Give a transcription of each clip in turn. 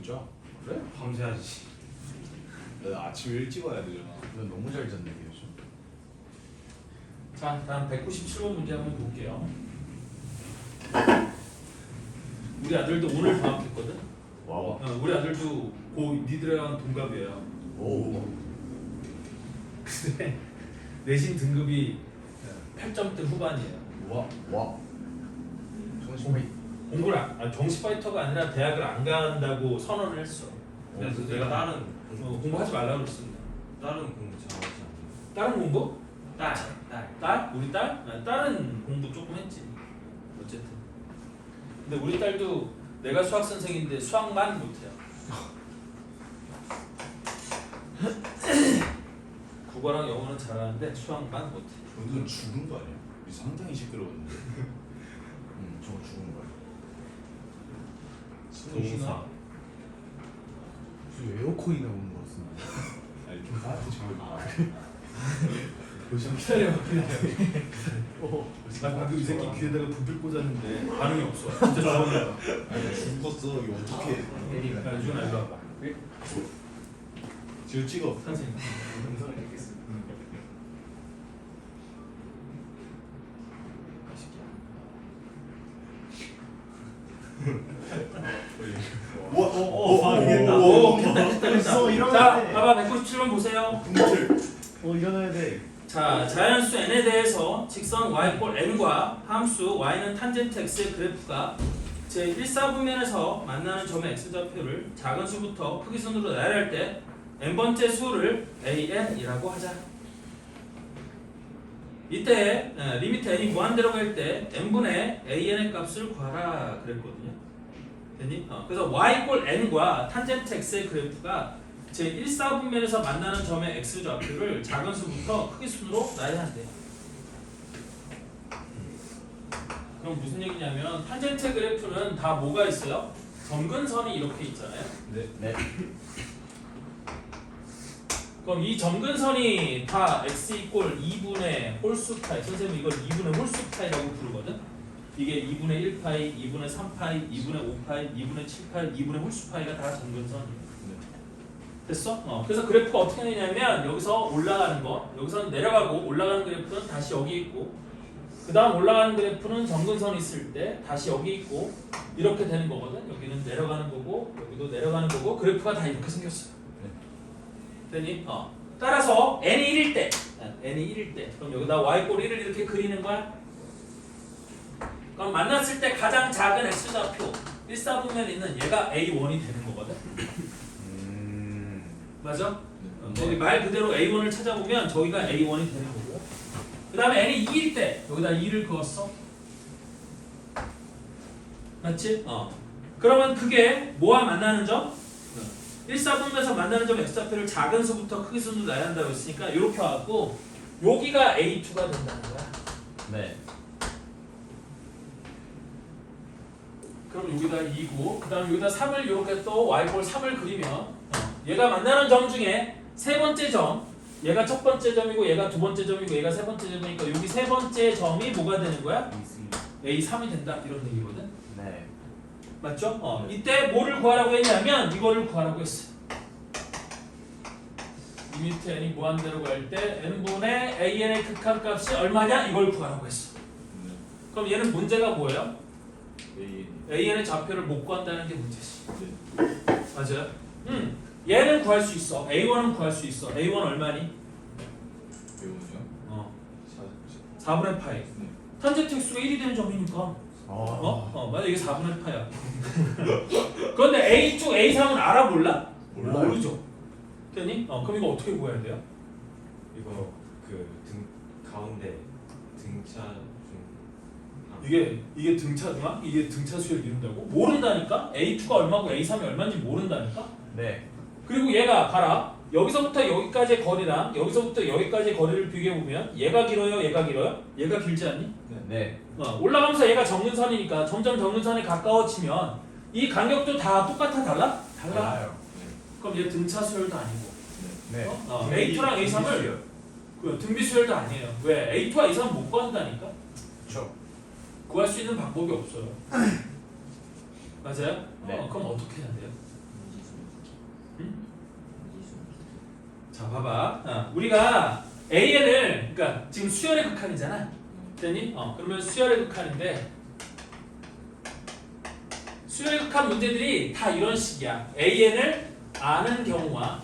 진짜? 그래? 밤새야지. 나 아침 일찍 와야 되잖아. 넌 너무 잘 잤네 요즘. 자, 다음 197번 문제 한번 볼게요. 우리 아들도 오늘 방학했거든. 와우. 우리 아들도 고 니들이랑 동갑이에요. 오. 근데 내신 등급이 8점대 후반이에요. 와. 와. 정신이. 공부를 정시 파이터가 아니라 대학을 안 간다고 선언을 했어. 그래서 내가 다른 공부하지 말라고 그랬습니다. 다른 공부 잘하지 않아. 다른 공부? 딸. 딸? 우리 딸? 딸은 공부 조금 했지. 어쨌든. 근데 우리 딸도 내가 수학 선생인데 수학만 못해요. 국어랑 영어는 잘하는데 수학만 못해. 오늘은 죽은 거 아니야? 우리 상당히 시끄러웠는데. 저거 죽은 거야. 동사. 무슨 에어컨이 나오는 거 같은데. 아니 좀 나한테 정말. 기다려. 나 방금 이 새끼 귀에다가 불 꽂았는데 반응이 없어. 진짜 좋아하냐? 아니 죽었어. 이거 어떻게? 야, 준아 일로 와봐. 지금 찍어. 선생님. 영상을 찍겠습니다. 알겠다. 됐다. 자, 봐봐 197번 보세요. 일어나야 돼. 자, 자연수 n에 대해서 직선 y 꼴 n과 함수 y는 탄젠트 x의 그래프가 제 1사분면에서 만나는 점의 x좌표를 작은 수부터 크기 순으로 나열할 때 n번째 수를 an이라고 하자. 이때 리미트 n이 무한대로 갈 때 n분의 an의 값을 구하라 그랬거든요. 됐니? 그래서 y 꼴 n과 탄젠트 x의 그래프가 제 1사분면에서 만나는 점의 x좌표를 작은 수부터 크기 순으로 나열한대요. 그럼 무슨 얘기냐면 탄젠트 그래프는 다 뭐가 있어요? 점근선이 이렇게 있잖아요. 네. 그럼 이 점근선이 다 x 이꼴 2분의 홀수파이, 선생님 이걸 2분의 홀수파이라고 부르거든. 이게 2분의 1파이, 2분의 3파이, 2분의 5파이, 2분의 7파이, 2분의 홀수파이가 다 점근선이에요. 됐어? 그래서 그래프가 어떻게 되냐면 여기서 올라가는 거, 여기서 내려가고 올라가는 그래프는 다시 여기 있고, 그 다음 올라가는 그래프는 점근선이 있을 때 다시 여기 있고, 이렇게 되는 거거든. 여기는 내려가는 거고 여기도 내려가는 거고, 그래프가 다 이렇게 생겼어요. 되니? 따라서 n이 1일 때, 그럼 여기다 y꼴 1을 이렇게 그리는 거야. 그럼 만났을 때 가장 작은 x좌표 1사분면에 있는 얘가 a1이 되는 거거든. 맞아? 저기 말 그대로 a1을 찾아보면 저기가 a1이 되는 거고요. 그 다음에 n이 2일 때 여기다 2를 그었어. 맞지? 그러면 그게 뭐와 만나는 점? 1사분면에서 만나는 점 x좌표를 작은 수부터 크기 순으로 나열한다고 했으니까 이렇게 와갖고 여기가 a2가 된다는 거야. 네. 그럼 여기다 2고 그 다음 여기다 3을 이렇게 또 y꼴 3을 그리면 얘가 만나는 점 중에 세 번째 점, 얘가 첫 번째 점이고 얘가 두 번째 점이고 얘가 세 번째 점이니까 여기 세 번째 점이 뭐가 되는 거야? A3이 된다 이런 얘기거든. 네. 맞죠? 이때 뭐를 구하라고 했냐면 이거를 구하라고 했어. 리미트 n이 무한대로 갈 때 n분의 an의 극한값이 얼마냐? 이걸 구하라고 했어. 그럼 얘는 문제가 뭐예요? an의 좌표를 못 구한다는 게 문제지. 맞아요? 얘는 구할 수 있어. A1은 구할 수 있어. A1 얼마니? 배우죠? 4분의 파이. 탄젠트 x가 1이 되는 점이니까. 맞아, 이게 4분의 파야. 그런데 A2, A3은 알아 몰라? 몰라요. 모르죠. 됐니? 그럼 이거 어떻게 구해야 돼요? 이거 그 등 가운데 등차 중 이게 등차 중앙? 이게 등차 수열 이룬다고? 모른다니까? A2가 얼마고 A3이 얼마인지 모른다니까? 네. 그리고 얘가 봐라. 여기서부터 여기까지의 거리랑 여기서부터 여기까지의 거리를 비교해보면 얘가 길어요? 얘가 길어요? 얘가 길지 않니? 네. 올라가면서 얘가 정근선이니까 점점 정근선에 가까워지면 이 간격도 다 똑같아 달라? 달라요. 그럼 얘 등차 수열도 아니고 네. A2랑 A3을 그 등비 수열도 아니에요. 왜? A2와 A3은 못 구한다니까? 그렇죠. 구할 수 있는 방법이 없어요. 맞아요? 네. 그럼 어떻게 해야 돼요? 자 봐봐. 우리가 AN을 그러니까 지금 수열의 극한이잖아. 됐니? 그러면 수열의 극한인데 수열의 극한 문제들이 다 이런 식이야. AN을 아는 경우와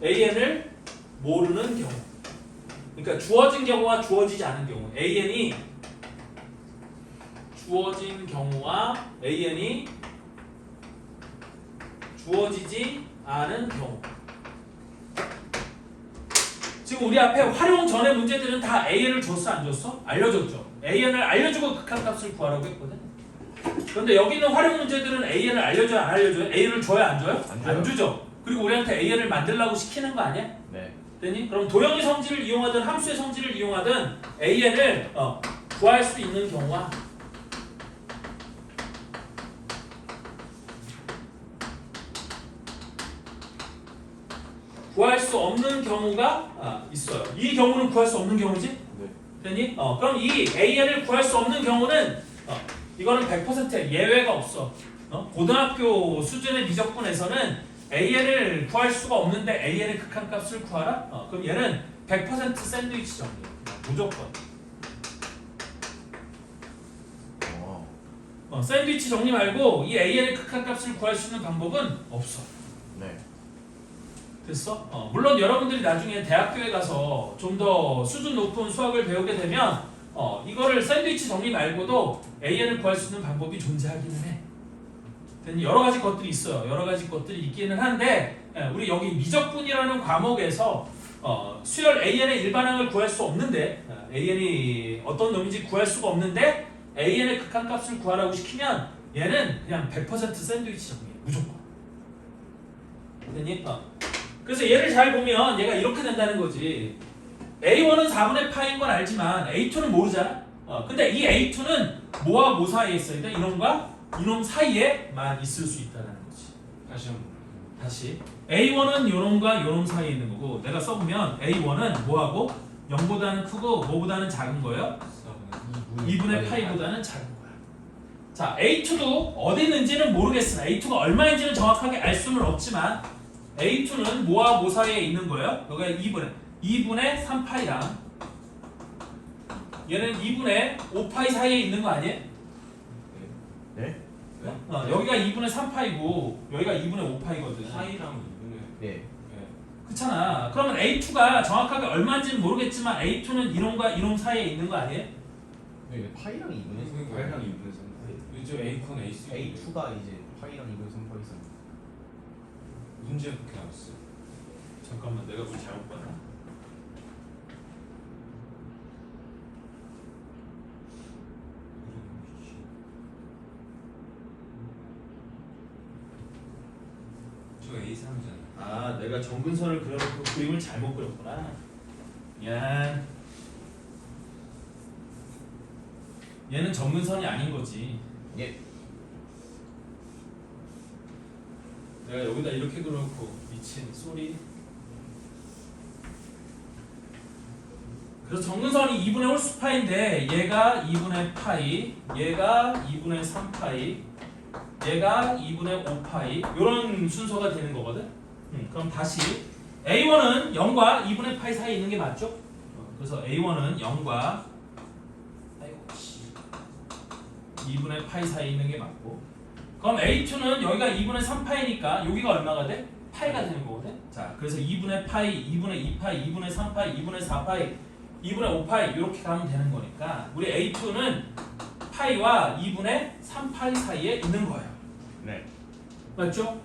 AN을 모르는 경우. 그러니까 주어진 경우와 주어지지 않은 경우. AN이 주어진 경우와 AN이 주어지지 않은 경우. 지금 우리 앞에 활용 전의 문제들은 다 AN을 줬어 안 줬어? 알려줬죠. AN을 알려주고 극한값을 구하라고 했거든. 그런데 여기 있는 활용 문제들은 AN을 알려줘요 안 알려줘요? AN을 줘요 안 줘요? 안 주죠. 그리고 우리한테 AN을 만들라고 시키는 거 아니야? 네. 되니? 그럼 도형의 성질을 이용하든 함수의 성질을 이용하든 AN을 구할 수 있는 경우와 구할 수 없는 경우가 있어요. 이 경우는 구할 수 없는 경우지? 네. 되니? 그럼 이 AN을 구할 수 없는 경우는 이거는 100%야. 예외가 없어. 고등학교 수준의 미적분에서는 AN을 구할 수가 없는데 AN의 극한값을 구하라? 그럼 얘는 100% 샌드위치 정도. 무조건. 샌드위치 정리 말고 이 AN의 극한값을 구할 수 있는 방법은 없어. 네. 됐어? 물론 여러분들이 나중에 대학교에 가서 좀 더 수준 높은 수학을 배우게 되면 이거를 샌드위치 정리 말고도 AN을 구할 수 있는 방법이 존재하기는 해. 여러 가지 것들이 있어요. 여러 가지 것들이 있기는 한데 우리 여기 미적분이라는 과목에서 수열 AN의 일반항을 구할 수 없는데 AN이 어떤 놈인지 구할 수가 없는데 AN의 극한값을 구하라고 시키면 얘는 그냥 100% 샌드위치 정리야. 무조건. 됐니? 그래서 얘를 잘 보면 얘가 이렇게 된다는 거지. A1은 4분의 파인 건 알지만 A2는 모르잖아. 근데 이 A2는 뭐와 뭐 사이에 있어? 일단 이놈과 이놈 사이에만 있을 수 있다는 거지. 다시 한번. 다시 A1은 요놈과 요놈 사이에 있는 거고 내가 써보면 A1은 뭐하고 0보다는 크고 뭐보다는 작은 거예요? 2분의 파이보다는 작은 거야. 자 A2도 어디 있는지는 모르겠으나 A2가 얼마인지는 정확하게 알 수는 없지만 A2는 뭐와 뭐 사이에 있는 거예요? 여기가 2분의 3파이랑 얘는 2분의 5파이 사이에 있는 거 아니에요? 네? 여기가 2분의 3파이고 여기가 2분의 5파이거든. 파이랑 2분의. 네. 네. 그렇잖아. 그러면 A2가 정확하게 얼마인지는 모르겠지만 A2는 이놈과 이놈 사이에 있는 거 아니에요? 네. 파이랑 2분의 파이랑 2분의 3파이. 요즘 A컨 AC. A2가 이제 파이랑 2분의 3파이 있어. 문제 그렇게 나왔어. 잠깐만 내가 뭘 잘못 봤나? 저 A3이잖아. 아 내가 정근선을 그려놓고 그림을 잘못 그렸구나. 미안. 얘는 정근선이 아닌 거지. 예. 내가 여기다 이렇게 그려놓고 미친 소리. 그래서 정근선이 2분의 홀수파인데 얘가 2분의 파이, 얘가 2분의 3파이, 얘가 2분의 5파이 이런 순서가 되는 거거든. 그럼 다시 A1은 0과 2분의 파이 사이에 있는 게 맞죠? 그래서 A1은 0과 2분의 파이 사이에 있는 게 맞고 그럼 A2는 여기가 2분의 3파이니까 여기가 얼마가 돼? 파이가 되는 거거든. 자, 그래서 2분의 파이, 2분의 2파이, 2분의 3파이, 2분의 4파이, 2분의 5파이 이렇게 가면 되는 거니까 우리 A2는 파이와 2분의 3파이 사이에 있는 거예요. 네. 맞죠?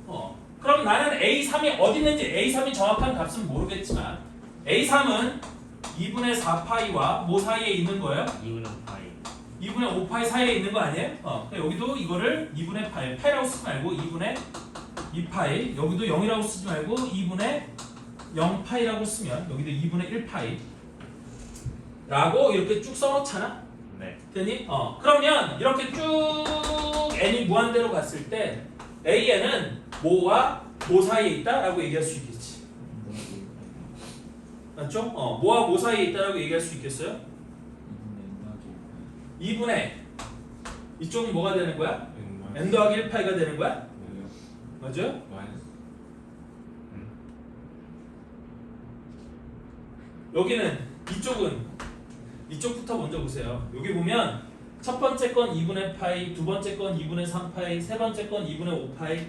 그럼 나는 A3이 어디 있는지 A3이 정확한 값은 모르겠지만 A3은 2분의 4파이와 뭐 사이에 있는 거예요? 2분의 파이. 2분의 5파이 사이에 있는 거 아니에요? 여기도 이거를 2분의 파이라고 쓰지 말고 2분의 2파이 여기도 0이라고 쓰지 말고 2분의 0파이라고 쓰면 여기도 2분의 1파이 라고 이렇게 쭉 써놓잖아? 네. 되니? 그러면 이렇게 쭉 n이 무한대로 갔을 때 AN은 뭐와 뭐 사이에 있다라고 얘기할 수 있겠지. 맞죠? 뭐와 뭐 사이에 있다라고 얘기할 수 있겠어요? 2분의 이쪽은 뭐가 되는 거야? n 더하기 1파이가 되는 거야? 맞아요? 마이너스. 여기는 이쪽부터 먼저 보세요. 여기 보면 첫 번째 건 2분의 파이, 두 번째 건 2분의 3파이, 세 번째 건 2분의 5파이.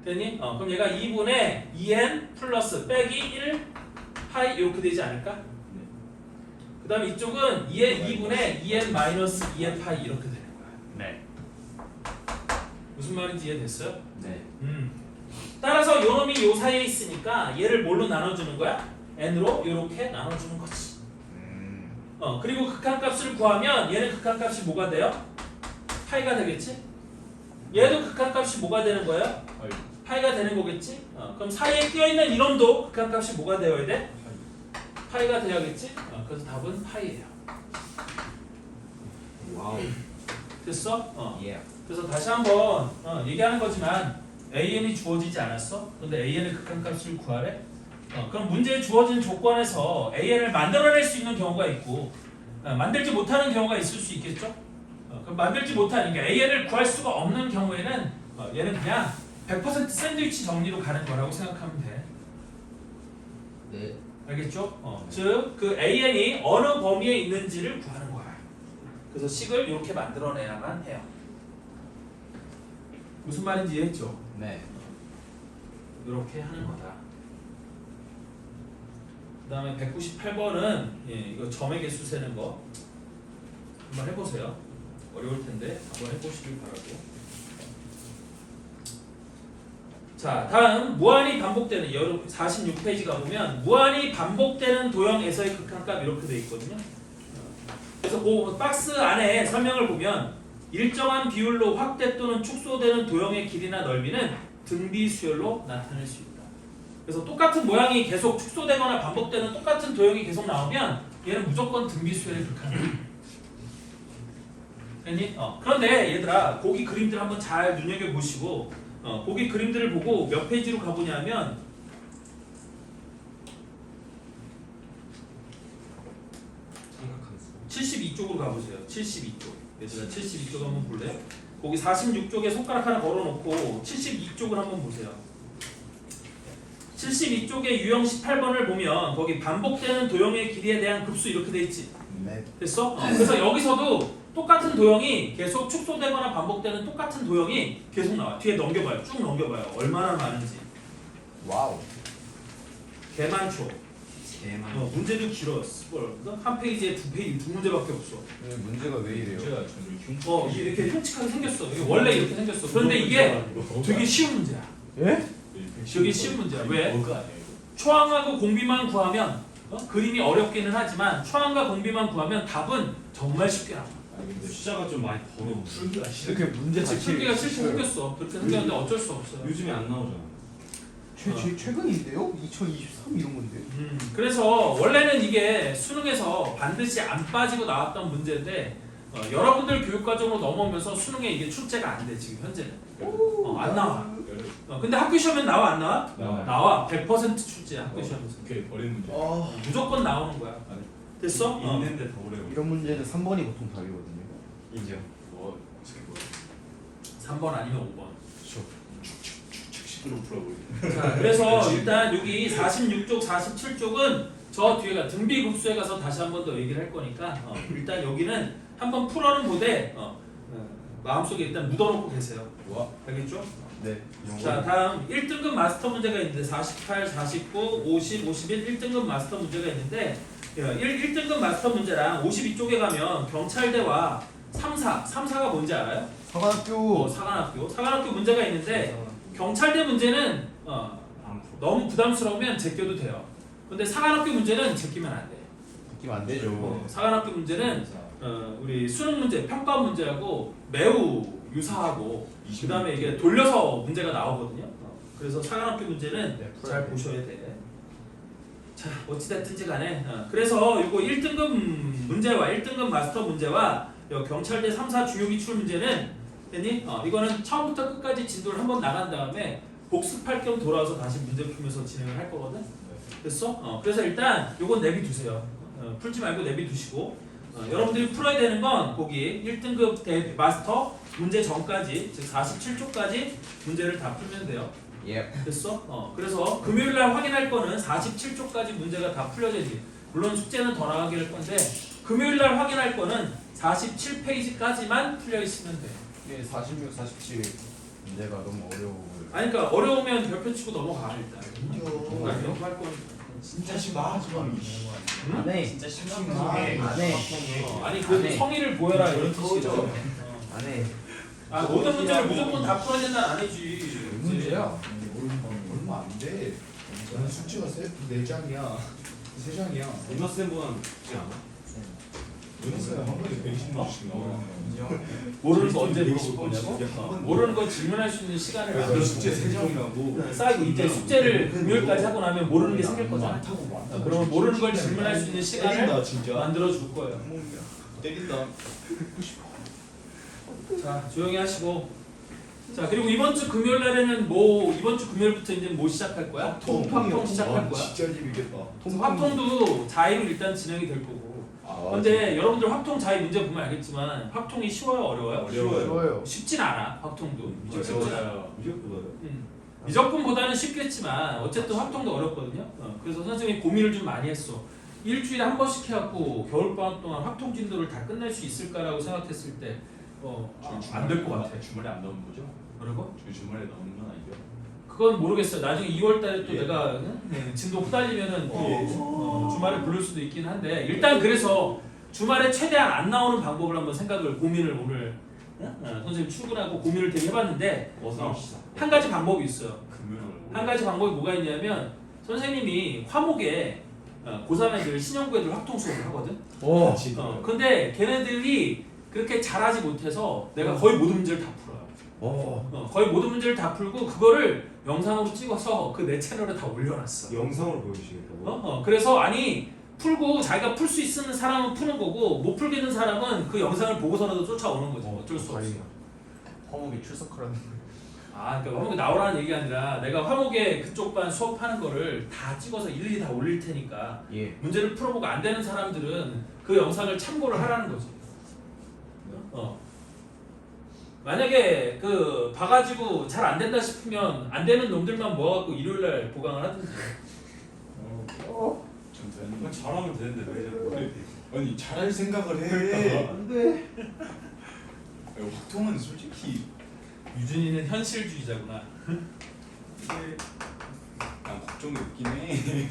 됐니? 그럼 얘가 2분의 2n 플러스 빼기 1 파이 이렇게 되지 않을까? 그 다음에 이쪽은 2분의 2n 마이너스 2n 파이 이렇게 되는 거야. 네. 무슨 말인지 이해됐어요? 네. 따라서 요 놈이 요 사이에 있으니까 얘를 뭘로 나눠주는 거야? n으로 이렇게 나눠주는 거지. 그리고 극한값을 구하면 얘는 극한값이 뭐가 돼요? 파이가 되겠지? 얘도 극한값이 뭐가 되는 거예요? 파이가 되는 거겠지? 그럼 사이에 끼어있는 이놈도 극한값이 뭐가 되어야 돼? 파이가 돼야겠지? 그래서 답은 파이예요. 와우. 됐어? 예. 그래서 다시 한번 얘기하는 거지만 AN이 주어지지 않았어? 근데 AN의 극한값을 구하래? 그럼 문제에 주어진 조건에서 AN을 만들어낼 수 있는 경우가 있고 만들지 못하는 경우가 있을 수 있겠죠? 그럼 만들지 못하는 게 AN을 구할 수가 없는 경우에는 얘는 그냥 100% 샌드위치 정리로 가는 거라고 생각하면 돼. 네. 알겠죠? 즉 그 AN이 어느 범위에 있는지를 구하는 거야. 그래서 식을 이렇게 만들어내야만 해요. 무슨 말인지 이해했죠? 네. 이렇게 하는 거다. 그 다음에 198번은 이거 점의 개수 세는 거 한번 해보세요. 어려울 텐데 한번 해보시길 바라고. 자, 다음 무한히 반복되는 46페이지 가보면 무한히 반복되는 도형에서의 극한값 이렇게 돼 있거든요. 그래서 그 박스 안에 설명을 보면 일정한 비율로 확대 또는 축소되는 도형의 길이나 넓이는 등비 수열로 나타낼 수 있다. 그래서 똑같은 모양이 계속 축소되거나 반복되는 똑같은 도형이 계속 나오면 얘는 무조건 등비 수열의 극한값. 됐니? 그런데 얘들아 거기 그림들 한번 잘 눈여겨보시고 거기 그림들을 보고 몇 페이지로 가보냐면 72쪽으로 가보세요. 72쪽. 얘들아 72쪽 한번 볼래요? 거기 46쪽에 손가락 하나 걸어놓고 72쪽을 한번 보세요. 72쪽의 유형 18번을 보면 거기 반복되는 도형의 길이에 대한 급수 이렇게 돼 있지. 네. 됐어? 그래서 여기서도 똑같은 도형이 계속 축소되거나 반복되는 똑같은 도형이 계속 나와. 뒤에 넘겨봐요. 쭉 넘겨봐요. 얼마나 많은지. 와우. 개 많죠. 개만. 문제도 길어. 한 페이지에 두 문제밖에 없어. 문제가 왜 이래요? 제가 저를 이게 이렇게 흉측하게 생겼어. 이게 원래 이렇게 생겼어. 그런데 이게 되게 쉬운 문제야. 예? 되게 쉬운 문제야. 왜? 뭘거 아니에요? 초항하고 공비만 구하면 그림이 어렵기는 하지만 초항과 공비만 구하면 답은 정말 쉽게 나와. 근데 숫자가 좀 많이 버려. 풀기가 싫어. 이렇게 문제 그치, 풀기가 싫게 생겼어. 그렇게 생겼는데 어쩔 수 없어요. 요즘에 안 나오잖아. 최근인데요? 2023 이런 건데. 그래서 원래는 이게 수능에서 반드시 안 빠지고 나왔던 문제인데 여러분들 교육과정으로 넘어오면서 수능에 이게 출제가 안 돼 지금 현재는. 안 나와. 근데 학교 시험엔 나와 안 나와? 나와요. 나와. 100% 출제야 학교 시험에서. 이렇게 버린 문제. 무조건 나오는 거야. 됐어? 있는데 더 오래. 이런 문제는 3번이 보통 답이거든요. 인정. 뭐 어떻게 뭐 3번 아니면 5번. 축축축축 시끄러 풀어버리네. 자, 그래서 일단 여기 46쪽, 47쪽은 저 뒤에가 등비급수에 가서 다시 한 번 더 얘기를 할 거니까 일단 여기는 한번 풀어는 보되 마음속에 일단 묻어놓고 계세요. 와. 알겠죠? 네. 자, 다음 1등급 마스터 문제가 있는데 48, 49, 50, 51 1등급 마스터 문제가 있는데 1등급 마스터 문제랑 52쪽에 가면 경찰대와 3사가 뭔지 알아요? 사관학교. 사관학교 문제가 있는데 경찰대 문제는 너무 부담스러우면 제껴도 돼요. 근데 사관학교 문제는 제끼면 안 돼. 느낌 안 되죠. 사관학교 문제는 우리 수능 문제, 평가 문제하고 매우 유사하고 그 다음에 이게 돌려서 문제가 나오거든요. 그래서 사관학교 문제는 네, 잘 보셔야 돼. 자, 어찌됐든지 간에 그래서 이거 1등급 문제와 1등급 마스터 문제와 경찰대 3사 주요 기출 문제는 됐니? 이거는 처음부터 끝까지 진도를 한번 나간 다음에 복습할 겸 돌아와서 다시 문제 풀면서 진행을 할 거거든. 됐어? 그래서 일단 요건 내비두세요. 풀지 말고 내비두시고 여러분들이 풀어야 되는 건 거기 1등급 마스터 문제 전까지 즉 47초까지 문제를 다 풀면 돼요. 예. 됐어? 그래서 금요일 날 확인할 거는 47쪽까지 문제가 다 풀려져야지. 물론 숙제는 더 나가게 할 건데 금요일 날 확인할 거는 47페이지까지만 풀려 있으면 돼. 이게 46, 47 문제가 너무 어려워. 아니 그러니까 어려우면 별표 치고 넘어가 일단. 정말요? 아니, 연구할 건 진짜 심하지 마. 안 해. 진짜 심하게. 안 해. 아니 그 네. 성의를 보여라 이런 뜻이죠. 안 해. 아 모든 문제를 무조건 다 풀어야 된다는 아니지. 문제야? 얼마 안 돼. 나는 숙제가 셀프 4장이야. 3장이야. 문어쌤보다는 쉽지 않아? 연습에 한 번에 120문제씩 나오는 모르는 거 언제 물어볼 거냐고? 모르는 거 질문할 수 있는 시간을 너 만들어 숙제 3장이라고. 쌓이고 이제 숙제를 금요일까지 하고 나면 모르는 게 생길 거잖아. 많다고 많다고. 그러면 모르는 걸 질문할 수 있는 시간을 때린다 진짜. 만들어 줄 거예요. 때린다. 자 조용히 하시고. 자 그리고 이번 주 금요일 날에는 뭐 이번 주 금요일부터 이제 뭐 시작할 거야? 합통 시작할 거야. 진짜 재밌겠다. 합통도 자의로 일단 진행이 될 거고. 근데 여러분들 합통 자의 문제 보면 알겠지만 합통이 쉬워요 어려워요? 쉬워요. 쉽진 않아 합통도. 쉽진 않아. 무조건. 미적분보다는 쉽겠지만 어쨌든 합통도 어렵거든요. 그래서 선생님이 고민을 좀 많이 했어. 일주일에 한 번씩 해갖고 겨울방학 동안 합통 진도를 다 끝낼 수 있을까라고 생각했을 때 안 될 것 같아. 주말에 안 나오는 거죠? 뭐라고? 주말에 나오는 건 아니죠? 그건 모르겠어요. 나중에 2월달에 또 예. 내가 진도 후달리면은 주말에 부를 수도 있긴 한데 일단 그래서 주말에 최대한 안 나오는 방법을 한번 생각을 고민을 오늘 선생님 출근하고 고민을 되게 해봤는데 한 가지 방법이 있어요. 한 가지 방법이 뭐가 있냐면 선생님이 화목에 고3 애들 신형부 애들 합통 수업을 하거든. 오. 근데 걔네들이 그렇게 잘하지 못해서 내가 거의 모든 문제를 다 풀어요. 오. 거의 모든 문제를 다 풀고 그거를 영상으로 찍어서 그 내 채널에 다 올려놨어. 영상으로 보여주시겠다고? 그래서 아니 풀고 자기가 풀 수 있는 사람은 푸는 거고 못 풀겠는 사람은 그 영상을 보고서라도 쫓아오는 거지. 어쩔 수 없어. 화목에 출석하라는 거예요. 그러니까 화목에 나오라는 얘기 아니라 내가 화목에 그쪽 반 수업하는 거를 다 찍어서 일일이 다 올릴 테니까 예. 문제를 풀어보고 안 되는 사람들은 그 영상을 참고를 하라는 거지. 만약에 그 봐가지고 잘 안 된다 싶으면 안 되는 놈들만 모아갖고 일요일날 보강을 하든지. 좀 되는 그냥 잘하면 되는데 왜 자꾸 아니 잘할 생각을 해. 안 돼. 확통은 솔직히 유준이는 현실주의자구나. 난 걱정이 없긴 해.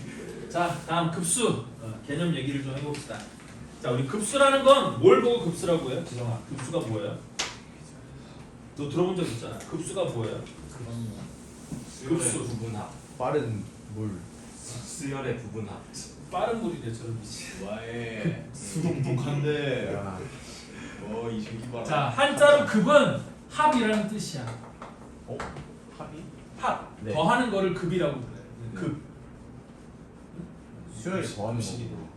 자 다음 급수 개념 얘기를 좀 해봅시다. 자 우리 급수라는 건 뭘 보고 급수라고 해요? 지성아 급수가 뭐예요? 너 들어본 적 있잖아. 급수가 뭐예요? 급수. 부분합. 빠른 물. 수열의 부분합. 빠른 물이 대처럼 미치. 와해. 똑똑한데. 야. 이 새끼 봐라. 자 한자로 급은 합이라는 뜻이야. 합이? 합. 네. 더하는 거를 급이라고 그래. 급. 수열이 더하는 거고.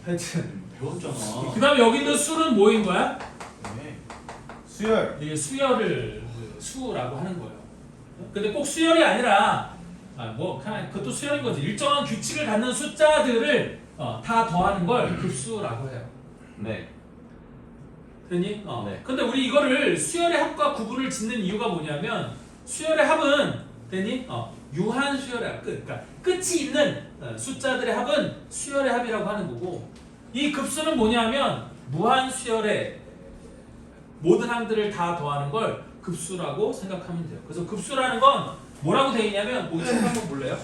하여튼. 배웠잖아. 그 다음에 여기 있는 수는 뭐인 거야? 네. 수열. 이게 수열을 수라고 하는 거예요. 근데 꼭 수열이 아니라 그냥 그것도 수열인 거지. 일정한 규칙을 갖는 숫자들을 다 더하는 걸 급수라고 해요. 네. 됐니? 네. 근데 우리 이거를 수열의 합과 구분을 짓는 이유가 뭐냐면 수열의 합은 됐니? 유한 수열의 합. 그러니까 끝이 있는 숫자들의 합은 수열의 합이라고 하는 거고 이 급수는 뭐냐면 무한 수열의 모든 항들을 다 더하는 걸 급수라고 생각하면 돼요. 그래서 급수라는 건 뭐라고 되어 있냐면 보기 책 한번 볼래요?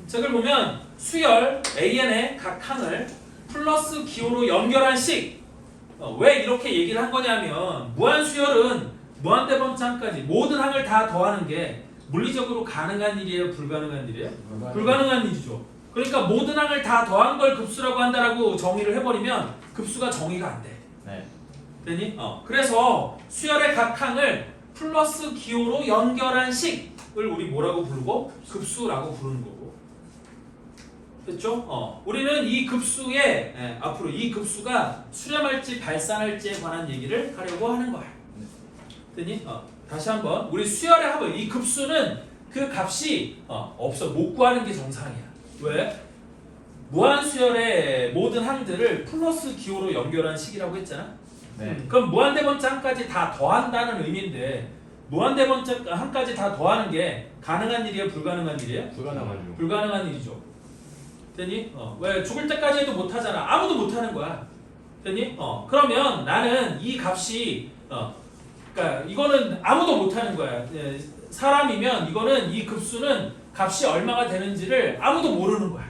책을 보면 수열 AN의 각 항을 플러스 기호로 연결한 식. 왜 이렇게 얘기를 한 거냐면 무한 수열은 무한대번장까지 모든 항을 다 더하는 게 물리적으로 가능한 일이에요? 불가능한 일이에요? 불가능한 일이죠. 그러니까 모든 항을 다 더한 걸 급수라고 한다라고 정의를 해버리면 급수가 정의가 안 돼. 네. 되니? 그래서 수열의 각 항을 플러스 기호로 연결한 식을 우리 뭐라고 부르고? 급수라고 부르는 거고. 됐죠? 우리는 이 급수에 앞으로 이 급수가 수렴할지 발산할지에 관한 얘기를 하려고 하는 거야. 됐니? 다시 한번 우리 수열의 합을 이 급수는 그 값이 없어 못 구하는 게 정상이야. 왜? 무한수열의 모든 항들을 플러스 기호로 연결한 식이라고 했잖아. 네. 그럼 무한대번장까지 다 더한다는 의미인데 무한대번째 한까지 다 더하는 게 가능한 일이에요? 불가능한 일이에요? 불가능하죠. 불가능한 일이죠. 됐니? 왜 죽을 때까지 해도 못 하잖아. 아무도 못 하는 거야. 됐니? 그러면 나는 이 값이 그러니까 이거는 아무도 못 하는 거야. 예, 사람이면 이거는 이 급수는 값이 얼마가 되는지를 아무도 모르는 거야.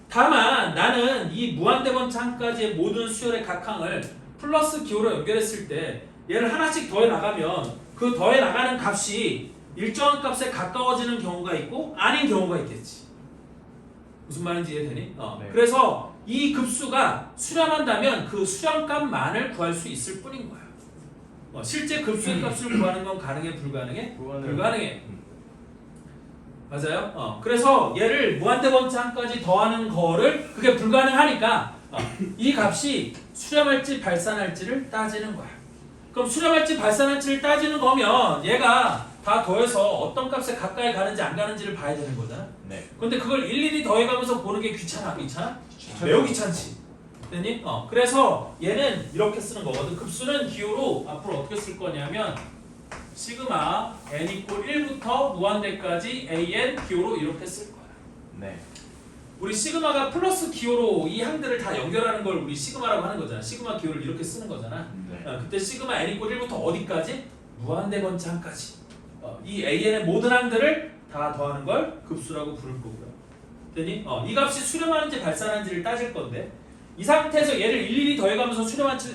다만 나는 이 무한대번째 한까지의 모든 수열의 각 항을 플러스 기호로 연결했을 때 얘를 하나씩 더해 나가면 그 더해 나가는 값이 일정한 값에 가까워지는 경우가 있고 아닌 경우가 있겠지. 무슨 말인지 이해되니? 네. 그래서 이 급수가 수렴한다면 그 수렴값만을 구할 수 있을 뿐인 거야. 실제 급수의 값을 구하는 건 가능해? 불가능해? 불가능해. 맞아요? 그래서 얘를 무한대번째 한까지 더하는 거를 그게 불가능하니까 이 값이 수렴할지 발산할지를 따지는 거야. 그럼 수렴할지 발산할지를 따지는 거면 얘가 다 더해서 어떤 값에 가까이 가는지 안 가는지를 봐야 되는 거잖아. 네. 근데 그걸 일일이 더해가면서 보는 게 귀찮아? 귀찮아? 매우 귀찮지. 됐니? 그래서 얘는 이렇게 쓰는 거거든. 급수는 기호로 앞으로 어떻게 쓸 거냐면 시그마 n 이퀄 1부터 무한대까지 an 기호로 이렇게 쓸 거야. 네. 우리 시그마가 플러스 기호로 이 항들을 다 연결하는 걸 우리 시그마라고 하는 거잖아. 시그마 기호를 이렇게 쓰는 거잖아. 네. 그때 시그마 n 이퀄 1부터 어디까지? 무한대번째 항까지. 이 an의 모든 항들을 다 더하는 걸 급수라고 부를 거고요. 됐니? 이 값이 수렴하는지 발산하는지를 따질 건데 이 상태에서 얘를 일일이 더해가면서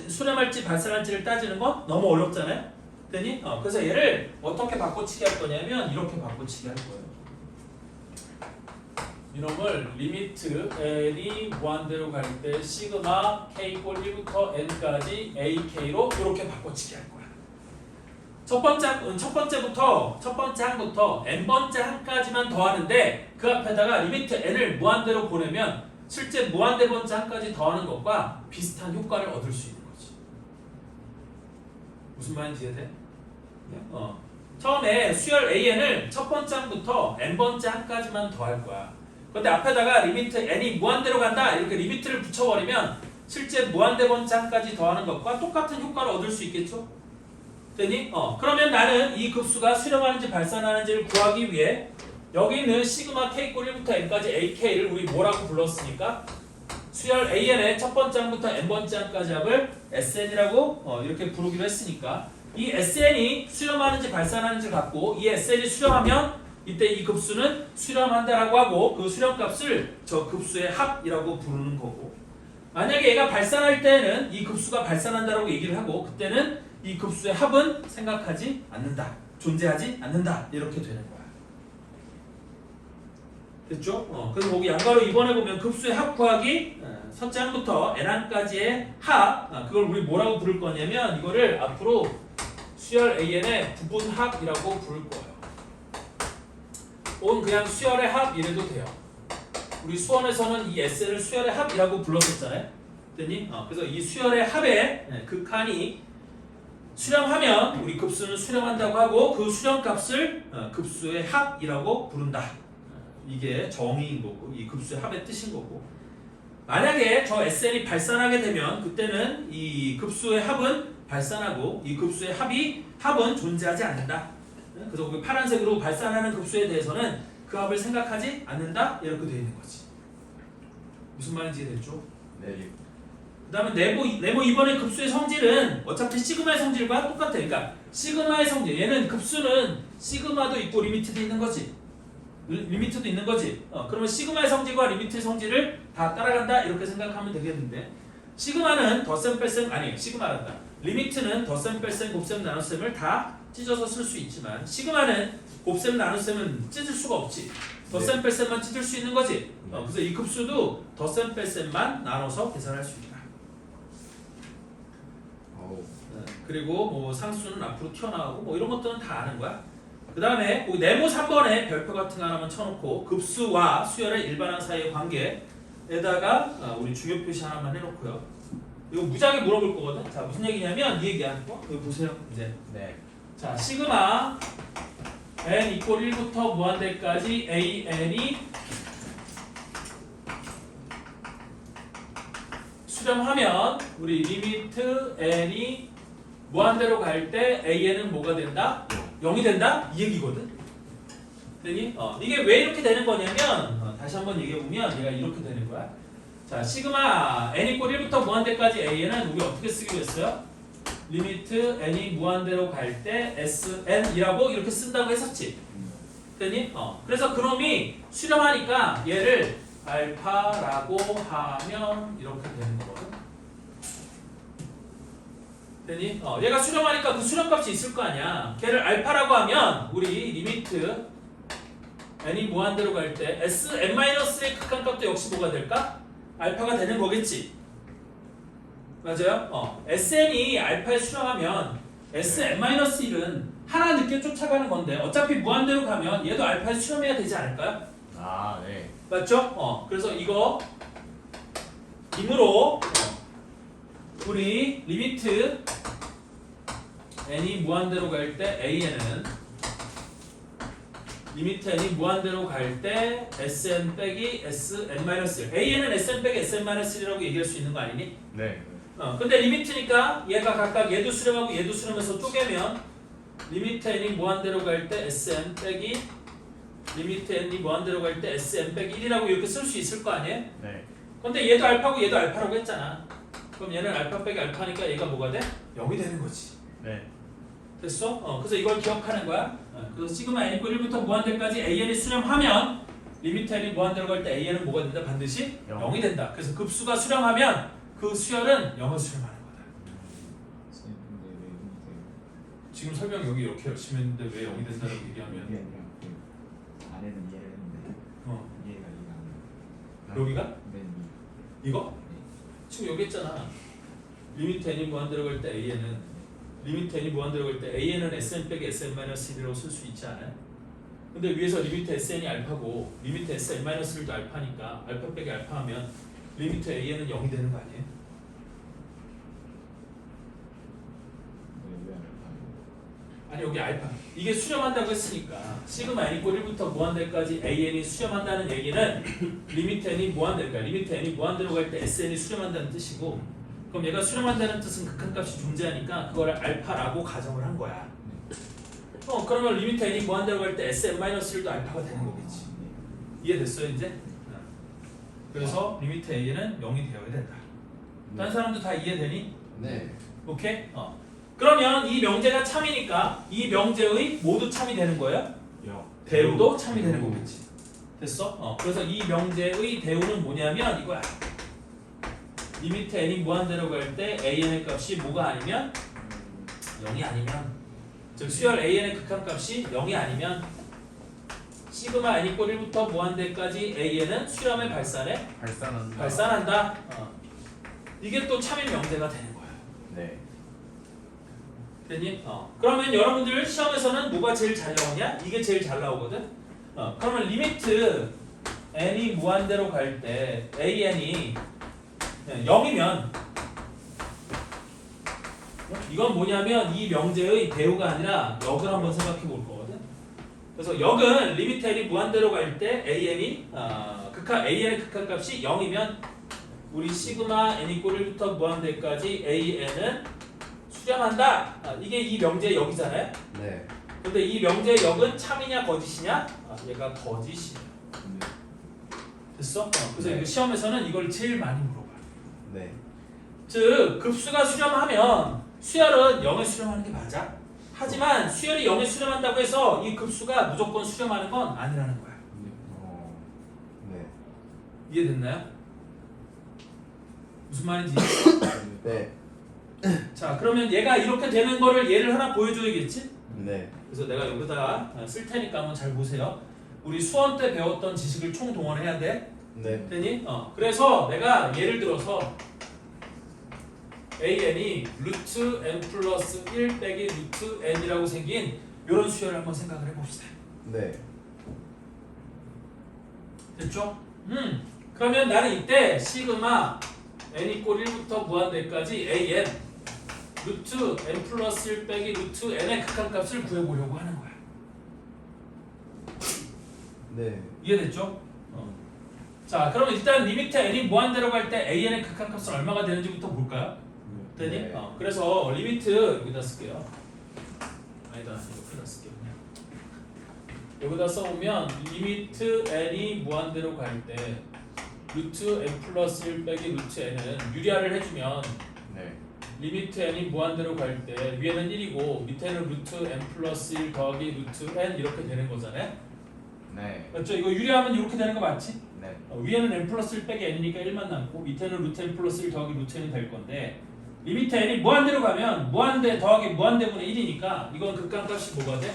수렴할지 발산할지를 따지는 건 너무 어렵잖아요. 됐니? 그래서 얘를 어떻게 바꿔치기 할 거냐면 이렇게 바꿔치기 할 거예요. 이놈을 리미트 n이 무한대로 갈 때 시그마 k 이퀄 1부터 n까지 ak로 이렇게 바꿔치기 할 거야. 첫 번째 항부터 n번째 항까지만 더하는데 그 앞에다가 리미트 n을 무한대로 보내면 실제 무한대번째 항까지 더하는 것과 비슷한 효과를 얻을 수 있는 거지. 무슨 말인지 이해돼? 처음에 수열 an을 첫 번째 항부터 n번째 항까지만 더할 거야. 근데 앞에다가 리미트 n이 무한대로 간다 이렇게 리미트를 붙여버리면 실제 무한대번째 항까지 더하는 것과 똑같은 효과를 얻을 수 있겠죠? 됐니? 그러면 나는 이 급수가 수렴하는지 발산하는지를 구하기 위해 여기 있는 시그마 k 이퀄 1부터 n까지 ak를 우리 뭐라고 불렀으니까 수열 an의 첫 번째 항부터 n번째 항까지 합을 sn이라고 이렇게 부르기로 했으니까 이 sn이 수렴하는지 발산하는지를 갖고 이 sn이 수렴하면 이때 이 급수는 수렴한다라고 하고 그 수렴값을 저 급수의 합이라고 부르는 거고 만약에 얘가 발산할 때는 이 급수가 발산한다라고 얘기를 하고 그때는 이 급수의 합은 생각하지 않는다. 존재하지 않는다. 이렇게 되는 거야. 됐죠? 그래서 거기 양가로 이번에 보면 급수의 합 구하기 첫째 항부터 n항까지의 합 그걸 우리 뭐라고 부를 거냐면 이거를 앞으로 수열 an의 부분합이라고 부를 거예요. 혹은 그냥 수열의 합 이래도 돼요. 우리 수원에서는 이 SN을 수열의 합이라고 불렀었잖아요. 됐니? 그래서 이 수열의 합의 극한이 수렴하면 우리 급수는 수렴한다고 하고 그 수렴값을 급수의 합이라고 부른다. 이게 정의인 거고 이 급수의 합의 뜻인 거고 만약에 저 SN이 발산하게 되면 그때는 이 급수의 합은 발산하고 이 급수의 합은 존재하지 않는다. 그래서 그 파란색으로 발산하는 급수에 대해서는 그 합을 생각하지 않는다 이렇게 되어 있는 거지. 무슨 말인지 이해됐죠? 네. 그 다음에 네모 2번의 급수의 성질은 어차피 시그마의 성질과 똑같아. 그러니까 시그마의 성질 얘는 급수는 시그마도 있고 리미트도 있는 거지. 리미트도 있는 거지. 그러면 시그마의 성질과 리미트의 성질을 다 따라간다 이렇게 생각하면 되겠는데 시그마는 덧셈 뺄셈 아니 시그마란다. 리미트는 덧셈 뺄셈 곱셈 나눗셈을 다 찢어서 쓸 수 있지만 시그마는 곱셈 나눗셈은 찢을 수가 없지. 덧셈 뺄셈만 찢을 수 있는 거지. 그래서 이 급수도 덧셈 뺄셈만 나눠서 계산할 수 있다. 그리고 뭐 상수는 앞으로 튀어나가고 뭐 이런 것들은 다 아는 거야. 그 다음에 네모 3번에 별표 같은 거 하나만 쳐놓고 급수와 수열의 일반항 사이의 관계에다가 우리 중요 표시 하나만 해놓고요. 이거 무지하게 물어볼 거거든. 자 무슨 얘기냐면 이 얘기야. 여기 보세요. 이제 네. 자 시그마 n 이퀄 1부터 무한대까지 an이 수렴하면 우리 리미트 n이 무한대로 갈 때 an은 뭐가 된다? 0 0이 된다? 이 얘기거든. 되니? 이게 왜 이렇게 되는 거냐면 다시 한번 얘기해 보면 얘가 이렇게 되는 거야. 자, 시그마 n 이퀄 1부터 무한대까지 a는 우리 어떻게 쓰기로 했어요? 리미트 n이 무한대로 갈 때 sn이라고 이렇게 쓴다고 했었지. 되니? 그래서 그놈이 수렴하니까 얘를 알파라고 하면 이렇게 되는 거거든. 되니? 얘가 수렴하니까 그 수렴값이 있을 거 아니야. 걔를 알파라고 하면 우리 리미트 n이 무한대로 갈 때 sn-의 극한값도 역시 뭐가 될까? 알파가 되는 거겠지. 맞아요? sn이 알파에 수렴하면 sn-1은 하나 늦게 쫓아가는 건데 어차피 무한대로 가면 얘도 알파에 수렴해야 되지 않을까요? 아, 네. 맞죠? 그래서 이거 임으로 우리 리미트 n이 무한대로 갈 때 an은 리미트 n이 무한대로 갈 때 sn 빼기 sn-1 an은 sn 빼기 sn-1이라고 얘기할 수 있는 거 아니니? 네. 근데 리미트니까 얘가 각각 얘도 수렴하고 얘도 수렴해서 쪼개면 리미트 n이 무한대로 갈 때 sn 빼기 리미트 n이 무한대로 갈 때 sn 빼기 1이라고 이렇게 쓸 수 있을 거 아니에요? 네. 근데 얘도 알파고 얘도 알파라고 했잖아. 그럼 얘는 알파 빼기 알파니까 얘가 뭐가 돼? 0이 되는 거지. 네. 됐어? 그래서 이걸 기억하는 거야. 그래서 시그마 n 이퀄 1부터 무한대까지 an이 수렴하면 리미트 n이 무한대로 갈 때 an은 뭐가 된다? 반드시 0. 0이 된다. 그래서 급수가 수렴하면 그 수열은 0을 수렴하는 거다. 근데 왜 이렇게 지금 설명 여기 이렇게 열심히 했는데 왜 0이 된다고 이게 얘기하면 아니라 아래는 이해를 했는데 이해가 안 돼. 여기가? 맨 이거? 지금 여기 있잖아. 리미트 n이 무한대로 갈 때 an은 리미트 n이 무한대로 갈 때 an은 sn 빼기 sn-1이라고 쓸 수 있지 않아요? 근데 위에서 리미트 sn이 알파고 리미트 sn-1도 알파니까 알파 빼기 알파 하면 리미트 an은 0이 되는 거 아니에요? 왜 알파? 아니 여기 알파 이게 수렴한다고 했으니까 시그마 n 이퀄 1부터 무한대까지 an이 수렴한다는 얘기는 리미트 n이 무한대로 그러니까 리미트 n이 무한대로 갈 때 sn이 수렴한다는 뜻이고 그럼 얘가 수렴한다는 뜻은 극한값이 존재하니까 그거를 알파라고 가정을 한 거야. 그러면 리미트 n이 무한대로 갈 때 sn-1도 알파가 되는 거겠지. 이해됐어요 이제? 그래서 리미트 a는 0이 되어야 된다. 다른 사람도 다 이해되니? 네. 오케이? 그러면 이 명제가 참이니까 이 명제의 모두 참이 되는 거예요? 대우도 참이 되는 거겠지. 됐어? 그래서 이 명제의 대우는 뭐냐면 이거야. 리미트 n이 무한대로 갈 때 an의 값이 뭐가 아니면 0이 아니면 즉 수열 an의 극한값이 0이 아니면 시그마 n 이퀄 1부터 무한대까지 an은 수렴의 발산에 발산한다. 발산한다. 이게 또 참의 명제가 되는 거야. 네. 됐니? 그러면 여러분들 시험에서는 뭐가 제일 잘 나오냐? 이게 제일 잘 나오거든. 그러면 리미트 n이 무한대로 갈 때 an이 0이면 이건 뭐냐면 이 명제의 대우가 아니라 역을 한번 생각해 볼 거거든. 그래서 역은 리미트 n이 무한대로 갈 때 an이 an의 극한값이 0이면 우리 시그마 n 이퀄 1부터 무한대까지 an은 수렴한다. 이게 이 명제의 역이잖아요. 네. 근데 이 명제의 역은 참이냐 거짓이냐? 얘가 거짓이야. 됐어? 그래서 네. 이거 시험에서는 이걸 제일 많이 물어봐. 네. 즉 급수가 수렴하면 수열은 0에 수렴하는 게 맞아. 하지만 수열이 0에 수렴한다고 해서 이 급수가 무조건 수렴하는 건 아니라는 거야. 네. 이해됐나요? 무슨 말인지 이해했어? 네. 자 그러면 얘가 이렇게 되는 거를 예를 하나 보여줘야겠지? 네. 그래서 내가 여기다가 쓸 테니까 한번 잘 보세요. 우리 수원 때 배웠던 지식을 총동원해야 돼. 네. 되니? 그래서 내가 예를 들어서 an이 루트 n 플러스 1 빼기 루트 n이라고 생긴 이런 수열을 한번 생각을 해봅시다. 네. 됐죠? 그러면 나는 이때 시그마 n 이퀄 1부터 무한대까지 an 루트 n 플러스 1 빼기 루트 n의 극한값을 구해보려고 하는 거야. 네. 이해됐죠? 자 그러면 일단 리미트 n이 무한대로 갈 때 an의 극한값은 얼마가 되는지부터 볼까요? 되니? 네. 그래서 리미트 여기다 쓸게요. 아니다 이거 큰일 쓸게요. 그냥. 여기다 써보면 리미트 n이 무한대로 갈 때 루트 n 플러스 1 빼기 루트 n은 유리화를 해주면 네. 리미트 n이 무한대로 갈 때 위에는 1이고 밑에는 루트 n 플러스 1 더하기 루트 n 이렇게 되는 거잖아요. 네. 맞죠? 이거 유리하면 이렇게 되는 거 맞지? 네. 위에는 n 플러스 1 빼기 n이니까 1만 남고 밑에는 루트 n 플러스 1 더하기 루트 n이 될 건데 리미트 n이 무한대로 가면 무한대 더하기 무한대분의 1이니까 이건 극한값이 뭐가 돼?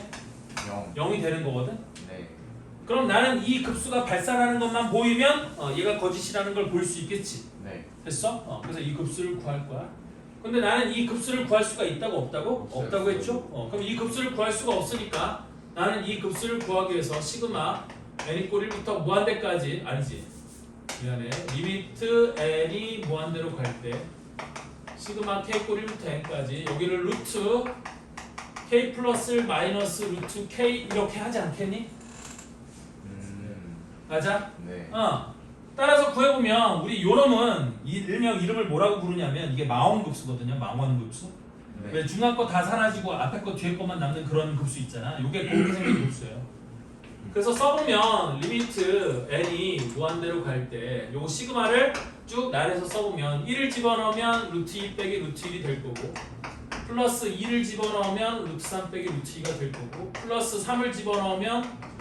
0. 0이 되는 거거든? 네. 그럼 나는 이 급수가 발산하는 것만 보이면 얘가 거짓이라는 걸 볼 수 있겠지. 네. 됐어? 그래서 이 급수를 구할 거야. 근데 나는 이 급수를 구할 수가 있다고 없다고? 없어요. 없다고 했죠? 그럼 이 급수를 구할 수가 없으니까 나는 이 급수를 구하기 위해서 시그마 n이 꼴 1부터 무한대까지 아니지 미안해 리미트 n이 무한대로 갈 때 시그마 k 꼴 1부터 n까지 여기를 루트 k 플러스 1 마이너스 루트 k 이렇게 하지 않겠니? 맞아? 네. 따라서 구해보면 우리 요놈은 일명 이름을 뭐라고 부르냐면 이게 마원급수거든요. 망원급수. 네. 왜 중간 거 다 사라지고 앞에 거 뒤에 거만 남는 그런 급수 있잖아. 요게 그렇게 생긴 급수예요. 그래서 써보면 리미트 n이 무한대로 갈 때 요거 시그마를 쭉 나열해서 써보면 1을 집어넣으면 루트 2 빼기 루트 1이 될 거고 플러스 2를 집어넣으면 루트 3 빼기 루트 2가 될 거고 플러스 3을 집어넣으면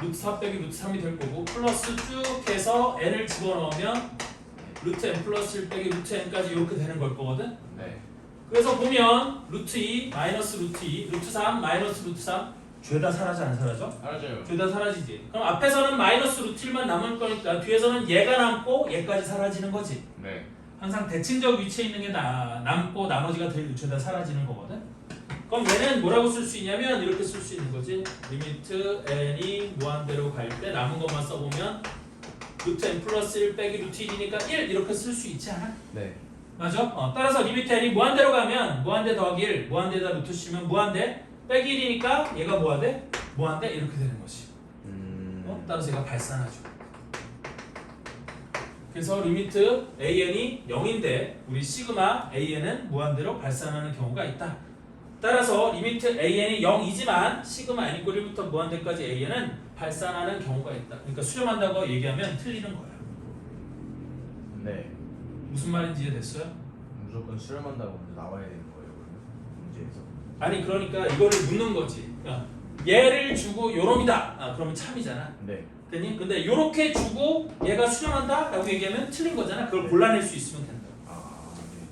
루트 4 빼기 루트 3이 될 거고 플러스 쭉 해서 n을 집어넣으면 루트 n 플러스 1 빼기 루트 n까지 이렇게 되는 걸 거거든. 네. 그래서 보면 루트 2 마이너스 루트 2 루트 3 마이너스 루트 3 죄다 사라져 안 사라져? 사라져요. 죄다 사라지지. 그럼 앞에서는 마이너스 루트 1만 남을 거니까 뒤에서는 얘가 남고 얘까지 사라지는 거지. 네. 항상 대칭적 위치에 있는 게 남고 나머지가 죄다 사라지는 거거든. 그럼 얘는 뭐라고 쓸 수 있냐면 이렇게 쓸 수 있는 거지. 리미트 n이 무한대로 갈 때 남은 것만 써보면 루트 n 플러스 1 빼기 루트 1이니까 1 이렇게 쓸 수 있지 않아? 네. 맞아? 따라서 리미트 n이 무한대로 가면 무한대 더하기 1 무한대에다 루트 씌면 무한대 빼기 1이니까 얘가 무한대? 무한대 이렇게 되는 거지. 따라서 얘가 발산하죠. 그래서 리미트 an이 0인데 우리 시그마 an은 무한대로 발산하는 경우가 있다. 따라서 리미트 an이 0이지만 시그마 n 이꼴 1부터 무한대까지 an은 발산하는 경우가 있다. 그러니까 수렴한다고 얘기하면 틀리는 거야. 네. 무슨 말인지 이해됐어요? 무조건 수렴한다고 먼저 나와야 되는 거예요, 그러면 문제에서. 아니 그러니까 이거를 묻는 거지. 얘를 주고 요놈이다. 그러면 참이잖아. 네. 됐니? 근데 요렇게 주고 얘가 수렴한다? 라고 얘기하면 틀린 거잖아. 그걸 골라낼 수 있으면 된다. 아, 네.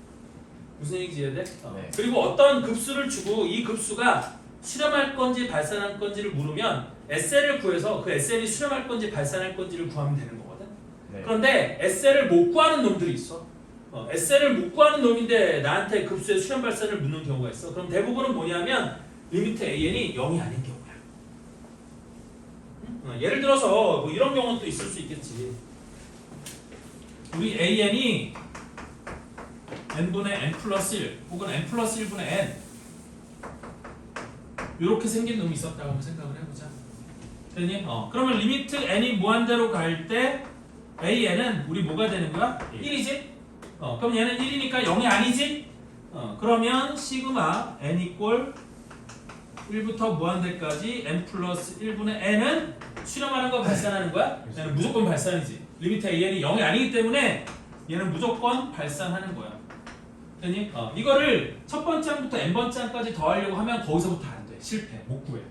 무슨 얘기인지 이해돼? 네. 그리고 어떤 급수를 주고 이 급수가 수렴할 건지 발산할 건지를 물으면 SL을 구해서 그 SL이 수렴할 건지 발산할 건지를 구하면 되는 거거든. 네. 그런데 SL을 못 구하는 놈들이 있어. SL을 못 구하는 놈인데 나한테 급수의 수렴 발산을 묻는 경우가 있어. 그럼 대부분은 뭐냐면 리미트 AN이 0이 아닌 경우야. 예를 들어서 뭐 이런 경우는 또 있을 수 있겠지. 우리 AN이 n분의 n 플러스 1 혹은 n 플러스 1분의 n 이렇게 생긴 놈이 있었다고 한번 생각을 해보자. 됐니? 그러면 리미트 n이 무한대로 갈 때 an은 우리 뭐가 되는 거야? 1이지? 그럼 얘는 1이니까 0이 아니지? 그러면 시그마 n 이꼴 1부터 무한대까지 n 플러스 1분의 n은 수렴하는 거 발산하는 거야? 얘는 무조건 발산이지. 리미트 an이 0이 아니기 때문에 얘는 무조건 발산하는 거야. 됐니? 이거를 첫 번째 항부터 n번째 항까지 더하려고 하면 거기서부터 안 돼. 실패. 못 구해.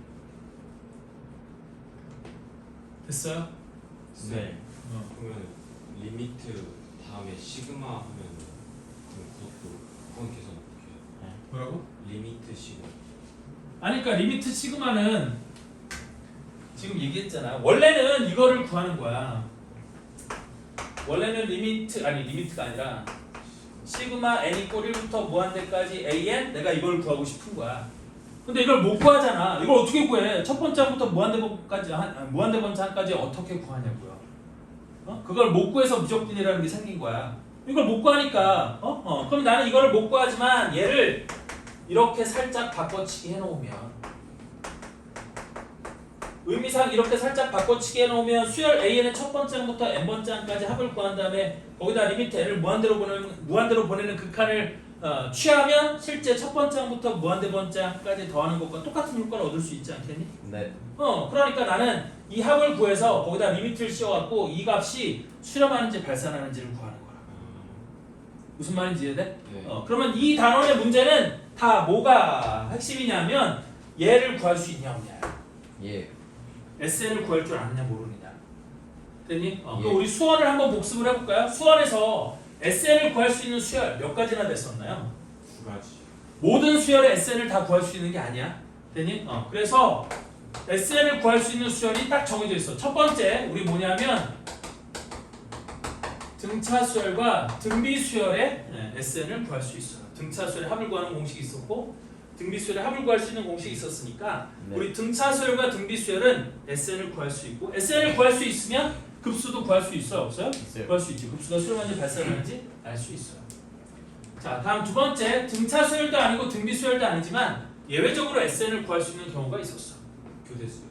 됐어요? 네. 그러면 리미트 다음에 시그마 하면 그건 계산 어떻게 해요? 뭐라고? 리미트 시그마. 아니 그러니까 리미트 시그마는 지금 얘기했잖아. 원래는 이거를 구하는 거야. 원래는 리미트가 아니라 시그마 n 이꼴 1부터 무한대까지 an 내가 이걸 구하고 싶은 거야. 근데 이걸 못 구하잖아. 이걸 어떻게 구해? 첫 번째 항부터 무한대번째 항까지 어떻게 구하냐고요. 그걸 못 구해서 무적분이라는 게 생긴 거야. 이걸 못 구하니까 그럼 나는 이거를 못 구하지만 얘를 이렇게 살짝 바꿔치기 해놓으면 의미상 이렇게 살짝 바꿔치기 해놓으면 수열 AN의 첫 번째 항부터 n번째 항까지 합을 구한 다음에 거기다 리미트 n을 무한대로 보내는 극한을 취하면 실제 첫 번째항부터 무한대 번째항까지 더하는 것과 똑같은 효과를 얻을 수 있지 않겠니? 네. 그러니까 나는 이 합을 구해서 거기다 리미트를 씌워갖고 이 값이 수렴하는지 발산하는지를 구하는 거야. 무슨 말인지 이해돼? 네. 그러면 이 단원의 문제는 다 뭐가 핵심이냐면 얘를 구할 수 있냐 없냐. 예. SN을 구할 줄 아느냐 모르느냐. 됐니? 예. 그럼 우리 수원을 한번 복습을 해볼까요? 수원에서 SN을 구할 수 있는 수열 몇 가지나 됐었나요? 2가지. 모든 수열의 SN을 다 구할 수 있는 게 아니야. 됐니? 그래서 SN을 구할 수 있는 수열이 딱 정해져 있어. 첫 번째 우리 뭐냐면 등차 수열과 등비 수열의 SN을 구할 수 있어요. 등차 수열의 합을 구하는 공식이 있었고 등비 수열의 합을 구할 수 있는 공식이 있었으니까 네. 우리 등차 수열과 등비 수열은 SN을 구할 수 있고 SN을 구할 수 있으면 급수도 구할 수 있어요? 없어요? 있어요. 구할 수 있지. 급수가 수렴하는지 발산하는지 알 수 있어요. 자, 다음 두 번째 등차 수열도 아니고 등비 수열도 아니지만 예외적으로 SN을 구할 수 있는 경우가 있었어. 교대수.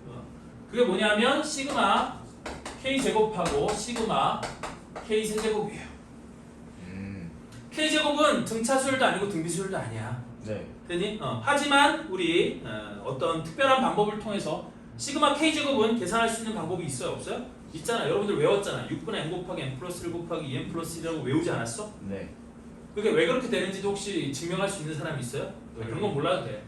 그게 뭐냐면 시그마 K 제곱하고 시그마 K 세제곱이에요. K 제곱은 등차 수열도 아니고 등비 수열도 아니야. 네. 되니? 하지만 우리 어떤 특별한 방법을 통해서 시그마 K 제곱은 계산할 수 있는 방법이 있어요, 없어요? 있잖아. 여러분들 외웠잖아. 6분의 n 곱하기 n 플러스 1 곱하기 2n 플러스 1이라고 외우지 않았어? 네. 그게 왜 그렇게 되는지도 혹시 증명할 수 있는 사람이 있어요? 그런 건 몰라도 돼.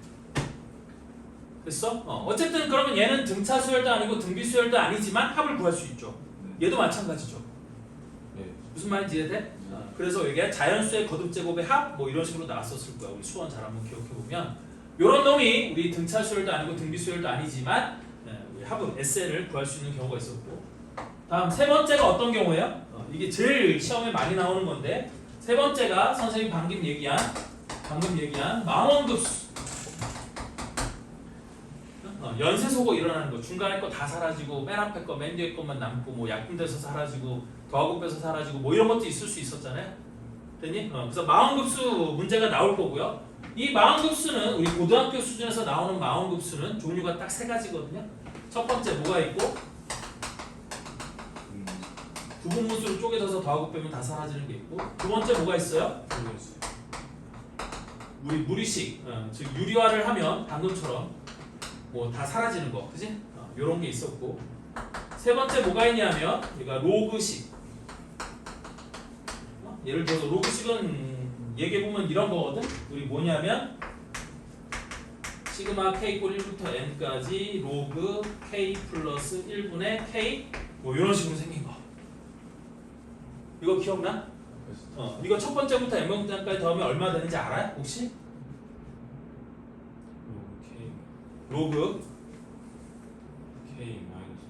됐어? 어쨌든 그러면 얘는 등차 수열도 아니고 등비 수열도 아니지만 합을 구할 수 있죠. 얘도 마찬가지죠. 네. 무슨 말인지 이해돼? 그래서 이게 자연수의 거듭 제곱의 합 뭐 이런 식으로 나왔었을 거야. 우리 수원 잘 한번 기억해 보면 이런 놈이 우리 등차 수열도 아니고 등비 수열도 아니지만 우리 합은 SN을 구할 수 있는 경우가 있었고 다음 세 번째가 어떤 경우예요? 이게 제일 시험에 많이 나오는 건데 세 번째가 선생님 방금 얘기한 망원급수. 연쇄 소거 일어나는 거. 중간에 거 다 사라지고 맨 앞에 거 맨 뒤에 것만 남고 뭐 약분돼서 사라지고 더하고 빼서 사라지고 뭐 이런 것도 있을 수 있었잖아요. 됐니? 그래서 망원급수 문제가 나올 거고요. 이 망원급수는 우리 고등학교 수준에서 나오는 망원급수는 종류가 딱 세 가지거든요. 첫 번째 뭐가 있고 부분분수로 쪼개져서 더하고 빼면 다 사라지는 게 있고 두 번째 뭐가 있어요? 교대수. 우리 무리식, 즉 유리화를 하면 방금처럼 뭐 다 사라지는 거, 그지? 요런 게 있었고 세 번째 뭐가 있냐면 우리가 로그식. 예를 들어서 로그식은 얘기해 보면 이런 거거든. 우리 뭐냐면 시그마 k 꼴 1부터 n까지 로그 k 플러스 1분의 k 뭐 이런 식으로 생긴 거. 이거 기억나? 이거 첫 번째부터 n번째까지 더하면 얼마 되는지 알아요? 혹시? 로그 K 마이너스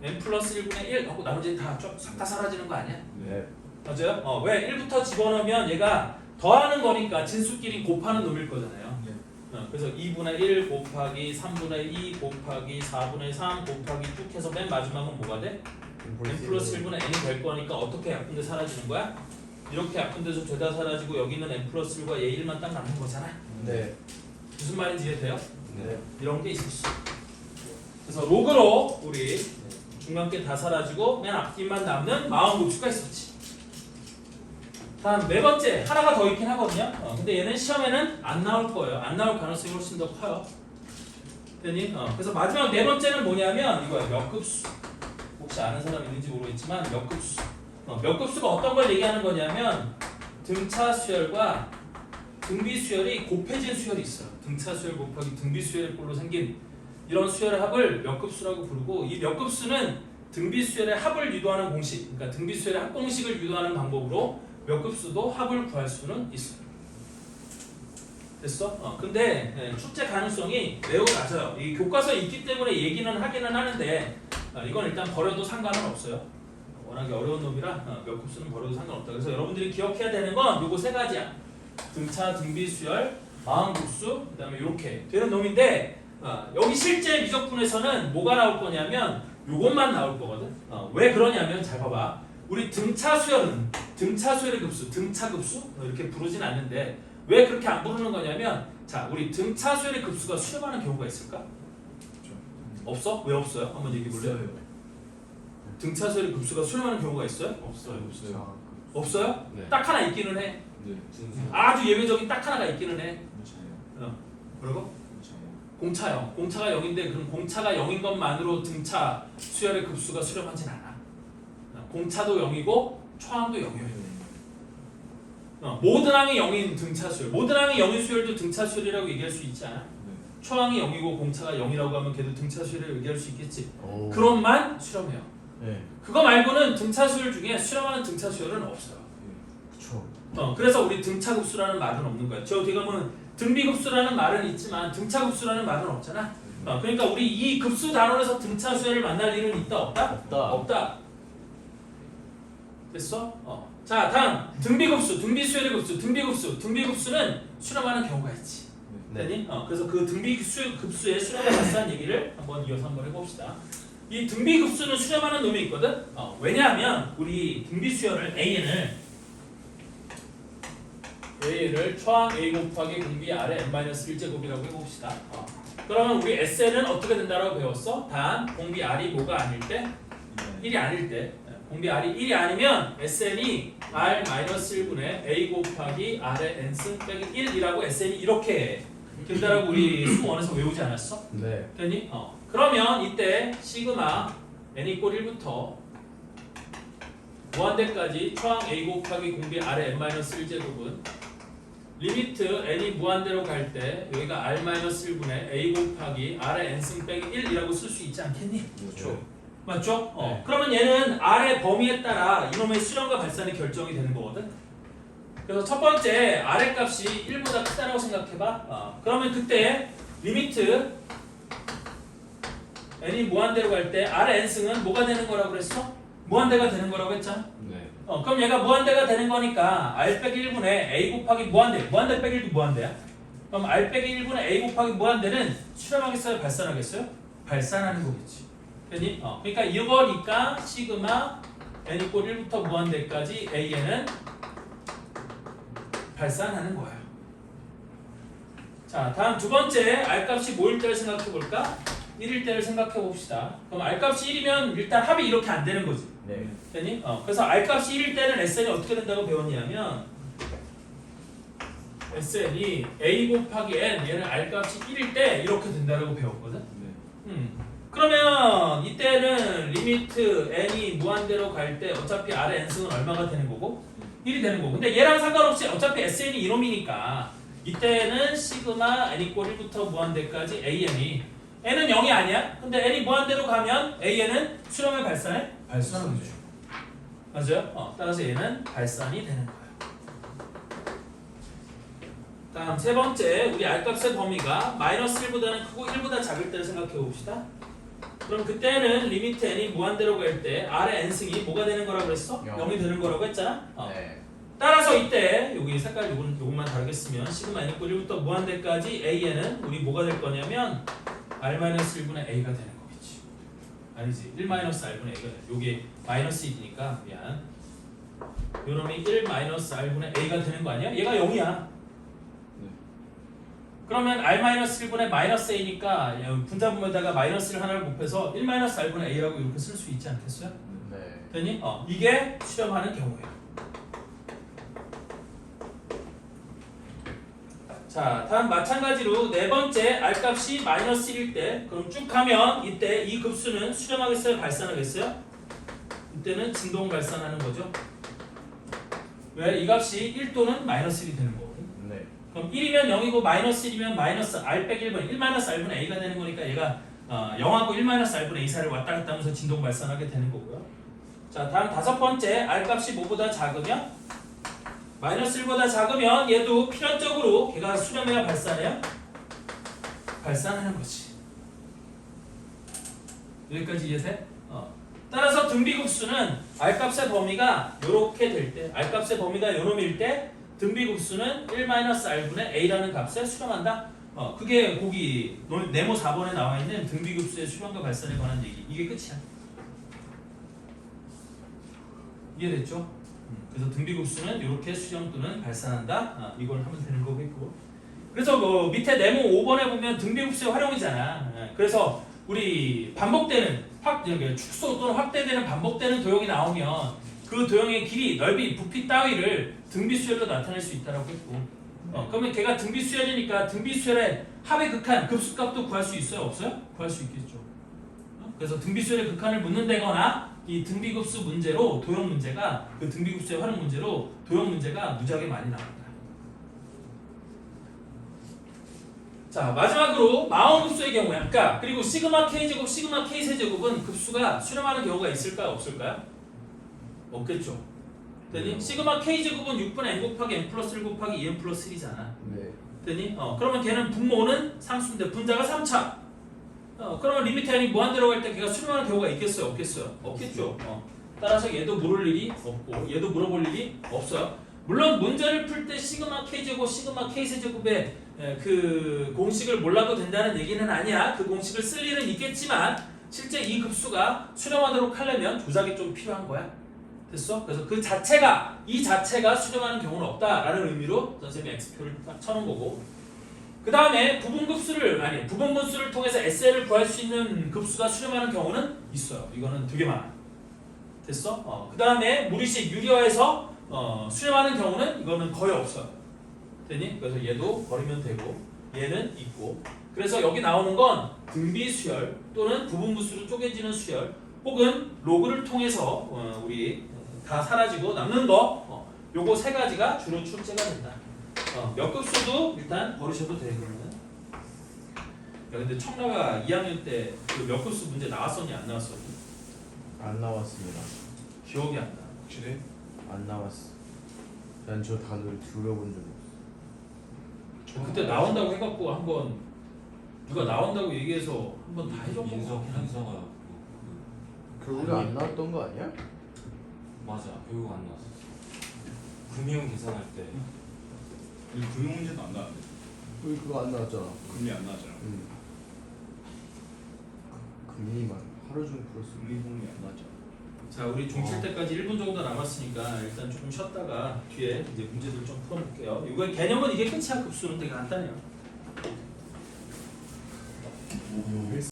n 플러스 1분의 1 하고 나머지 싹 다 사라지는 거 아니야? 네. 맞아요? 왜 1부터 집어넣으면 얘가 더하는 거니까 진수끼리 곱하는 놈일 거잖아요. 그래서 2분의 1 곱하기 3분의 2 곱하기 4분의 3 곱하기 쭉 해서 맨 마지막은 뭐가 돼? n 플러스 1분의 n이 될 거니까 어떻게 약분돼 사라지는 거야? 이렇게 약분돼서 죄다 사라지고 여기는 n 플러스 1과 얘 1만 딱 남는 거잖아. 네. 무슨 말인지 이해돼요? 네. 이런 게 있었어. 그래서 로그로 우리 중간계 다 사라지고 맨 앞뒤만 남는 마음급수가 있었지. 다음 네 번째 하나가 더 있긴 하거든요. 근데 얘는 시험에는 안 나올 거예요. 안 나올 가능성이 훨씬 더 커요. 됐니? 그래서 마지막 네 번째는 뭐냐면 이거야. 역급수. 혹시 아는 사람 있는지 모르겠지만 역급수. 역급수가 어떤 걸 얘기하는 거냐면 등차 수열과 등비 수열이 곱해진 수열이 있어요. 등차 수열 곱하기 등비 수열의 꼴로 생긴 이런 수열의 합을 역급수라고 부르고 이 역급수는 등비 수열의 합을 유도하는 공식, 그러니까 등비 수열의 합 공식을 유도하는 방법으로 역급수도 합을 구할 수는 있어요. 됐어? 근데 출제 가능성이 매우 낮아요. 이 교과서에 있기 때문에 얘기는 하기는 하는데 이건 일단 버려도 상관은 없어요. 워낙에 어려운 놈이라 역급수는 버려도 상관없다. 그래서 여러분들이 기억해야 되는 건 요거 세 가지야. 등차, 등비 수열, 마음급수, 그 다음에 이렇게 되는 놈인데 여기 실제 미적분에서는 뭐가 나올 거냐면 요것만 나올 거거든. 왜 그러냐면 잘 봐봐. 우리 등차 수열은 등차 수열의 급수, 등차 급수 이렇게 부르진 않는데 왜 그렇게 안 부르는 거냐면 자 우리 등차 수열의 급수가 수렴하는 경우가 있을까? 없어? 왜 없어요? 한번 얘기해 볼래요? 등차 수열의 급수가 수렴하는 경우가 있어요? 없어요. 없어요. 없어요? 네. 딱 하나 있기는 해. 네. 분수. 아주 예외적인 딱 하나가 있기는 해. 무차요. 뭐라고? 무차요. 공차형. 공차가 0인데 그럼 공차가 0인 것만으로 등차 수열의 급수가 수렴하진 않아. 공차도 0이고 초항도 0이에요. 모든 항이 0인 등차 수열. 모든 항이 0인 수열도 등차 수열이라고 얘기할 수 있지 않아? 네. 초항이 0이고 공차가 0이라고 하면 걔도 등차 수열이라고 얘기할 수 있겠지. 오. 그것만 수렴해요. 네. 그거 말고는 등차 수열 중에 수렴하는 등차 수열은 없어요. 그쵸. 그래서 우리 등차급수라는 말은 없는 거야. 저 뒤가 보면 등비급수라는 말은 있지만 등차급수라는 말은 없잖아. 그러니까 우리 이 급수 단원에서 등차 수열을 만날 일은 있다 없다? 없다. 없다. 됐어? 자 다음 등비급수, 등비수열의 급수, 등비급수. 등비급수는 수렴하는 경우가 있지. 네. 되니? 그래서 그 등비급수의 수렴에 관한 얘기를 한번 이어서 한번 해봅시다. 이 등비급수는 수렴하는 놈이 있거든. 왜냐하면 우리 등비수열을 A를 초항 A 곱하기 공비 아래 n-1제곱이라고 해봅시다. 그러면 우리 SN은 어떻게 된다고 배웠어? 단 공비 R이 뭐가 아닐 때? 1이 아닐 때. 공비 R이 1이 아니면 SN이 R-1분의 A 곱하기 R의 n승 빼기 1이라고 SN이 이렇게 된다라고 우리 수원에서 외우지 않았어? 네. 되니? 그러면 이때 시그마 n = 1부터 무한대까지 초항 A 곱하기 공비 R의 n-1제곱은 리미트 n이 무한대로 갈 때 여기가 R-1분의 A 곱하기 R의 n승 빼기 1이라고 쓸 수 있지 않겠니? 그쵸. 맞죠? 네. 그러면 얘는 R의 범위에 따라 이놈의 수렴과 발산이 결정이 되는 거거든. 그래서 첫 번째 R의 값이 1보다 크다라고 생각해봐. 그러면 그때 리미트 n이 무한대로 갈 때 R의 n승은 뭐가 되는 거라고 그랬어? 무한대가 되는 거라고 했잖아. 네. 그럼 얘가 무한대가 되는 거니까 R 빼기 1분의 A 곱하기 무한대. 무한대 빼기 1도 무한대야. 그럼 R 빼기 1분의 A 곱하기 무한대는 수렴하겠어요? 발산하겠어요? 발산하는 거겠지. 되니? 그러니까 이거니까 시그마 n = 1부터 무한대까지 AN은 발산하는 거예요. 자, 다음 두 번째 R값이 뭐일 때를 생각해 볼까? 1일 때를 생각해 봅시다. 그럼 R값이 1이면 일단 합이 이렇게 안 되는 거지. 네. 되니? 그래서 R값이 1일 때는 SN이 어떻게 된다고 배웠냐면 SN이 A 곱하기 N 얘는 R값이 1일 때 이렇게 된다고 배웠거든. 그러면 이때는 리미트 n이 무한대로 갈 때 어차피 R의 n승은 얼마가 되는 거고? 1이 되는 거고. 근데 얘랑 상관없이 어차피 SN이 이놈이니까 이때는 시그마 n = 1부터 무한대까지 AN이 n은 0이 아니야? 근데 n이 무한대로 가면 AN은 수렴을 발산해? 발산하는 거죠. 맞아요? 따라서 얘는 발산이 되는 거예요. 다음 세 번째 우리 R값의 범위가 -1보다는 크고 1보다 작을 때를 생각해 봅시다. 그럼 그때는 리미트 n이 무한대로 갈 때 R의 n승이 뭐가 되는 거라고 그랬어? 0이 되는 거라고 했잖아? 네. 따라서 이때 여기 색깔 요것만 다르겠으면 시그마 n = 1부터 무한대까지 AN은 우리 뭐가 될 거냐면 R-1분의 A가 되는 거겠지. 아니지 1-R분의 A가 돼. 요게 마이너스 1이니까 미안. 요놈이 1-R분의 A가 되는 거 아니야? 얘가 0이야. 그러면 R-1분의 마이너스 A니까 분자분모에다가 마이너스를 하나를 곱해서 1-R분의 A라고 이렇게 쓸 수 있지 않겠어요? 네. 되니? 이게 수렴하는 경우예요. 자, 다음 마찬가지로 네 번째 R값이 -1일 때 그럼 쭉 가면 이때 이 급수는 수렴하겠어요? 발산하겠어요? 이때는 진동 발산하는 거죠. 왜? 이 값이 1 또는 -1이 되는 거거든. 네. 그럼 1이면 0이고 -1이면 -R 빼기 1번 1-R분의 A가 되는 거니까 얘가 0하고 1-R분의 A 사이를 왔다 갔다 하면서 진동 발산하게 되는 거고요. 자, 다음 다섯 번째 R값이 뭐보다 작으면 -1보다 작으면 얘도 필연적으로 걔가 수렴해야 발산해요? 발산하는 거지. 여기까지 이해돼? 따라서 등비급수는 R값의 범위가 요렇게 될 때 R값의 범위가 요놈일 때 등비급수는 1-R분의 A라는 값에 수렴한다. 그게 거기 네모 4번에 나와 있는 등비급수의 수렴과 발산에 관한 얘기. 이게 끝이야. 이해됐죠? 그래서 등비급수는 이렇게 수렴 또는 발산한다. 이걸 하면 되는 거겠고. 그래서 밑에 네모 5번에 보면 등비급수의 활용이잖아. 그래서 우리 반복되는 축소 또는 확대되는 반복되는 도형이 나오면 그 도형의 길이, 넓이, 부피 따위를 등비수열로 나타낼 수 있다라고 했고 그러면 걔가 등비수열이니까 등비수열의 합의 극한, 급수값도 구할 수 있어요? 없어요? 구할 수 있겠죠. 그래서 등비수열의 극한을 묻는다거나 이 등비급수 문제로 도형 문제가 그 등비급수의 활용 문제로 도형 문제가 무지하게 많이 나옵니다. 자 마지막으로 마원급수의 경우에 아까 그리고 시그마 K제곱, 시그마 K세제곱은 급수가 수렴하는 경우가 있을까요? 없을까요? 없겠죠. 됐니? 시그마 K제곱은 6분의 n 곱하기 n 플러스 1 곱하기 2n 플러스 1이잖아. 네. 됐니? 그러면 걔는 분모는 상수인데 분자가 3차. 그러면 리미트 n이 무한대로 갈 때 걔가 수렴하는 경우가 있겠어요? 없겠어요? 없겠죠. 따라서 얘도 물을 일이 없고 얘도 물어볼 일이 없어요. 물론 문제를 풀 때 시그마 K제곱, 시그마 K세제곱의 그 공식을 몰라도 된다는 얘기는 아니야. 그 공식을 쓸 일은 있겠지만 실제 이 급수가 수렴하도록 하려면 조작이 좀 필요한 거야. 됐어? 그래서 그 자체가 이 자체가 수렴하는 경우는 없다라는 의미로 선생님이 X표를 딱 쳐놓은 거고 그 다음에 부분분수를 통해서 SL을 구할 수 있는 급수가 수렴하는 경우는 있어요. 이거는 되게 많아. 됐어? 그 다음에 무리식 유리어에서 수렴하는 경우는 이거는 거의 없어요. 되니? 그래서 얘도 버리면 되고 얘는 있고 그래서 여기 나오는 건 등비 수열 또는 부분분수로 쪼개지는 수열 혹은 로그를 통해서 우리 다 사라지고 남는 거 요거 세 가지가 주로 출제가 된다. 몇 급수도 일단 버리셔도 돼요. 그러면. 야 근데 청라가 2학년 때 그 몇 급수 문제 나왔었니 안 나왔었니? 안 나왔습니다. 기억이 안 나. 확실해? 안 나왔어. 난 저 단어를 들어본 적 없어. 그때 나온다고 해갖고 한번 누가 나온다고 얘기해서 한번 다 해줬던 거 인석 같긴 한데. 인서가 결국에 안 나왔던 거 아니야? 맞아 결국 안 나왔어. 금융 계산할 때 우리 금융 문제도 안 나왔는데 우리 그거 안 나왔잖아. 금리 안 나왔잖아. 금리만 하루 종일 풀었어. 금리 공리 안 나왔잖아. 자 우리 종칠 때까지 1분 정도 남았으니까 일단 조금 쉬었다가 뒤에 이제 문제들 좀 풀어볼게요. 이거 개념은 이게 끝이야. 급수는 되게 간단해요.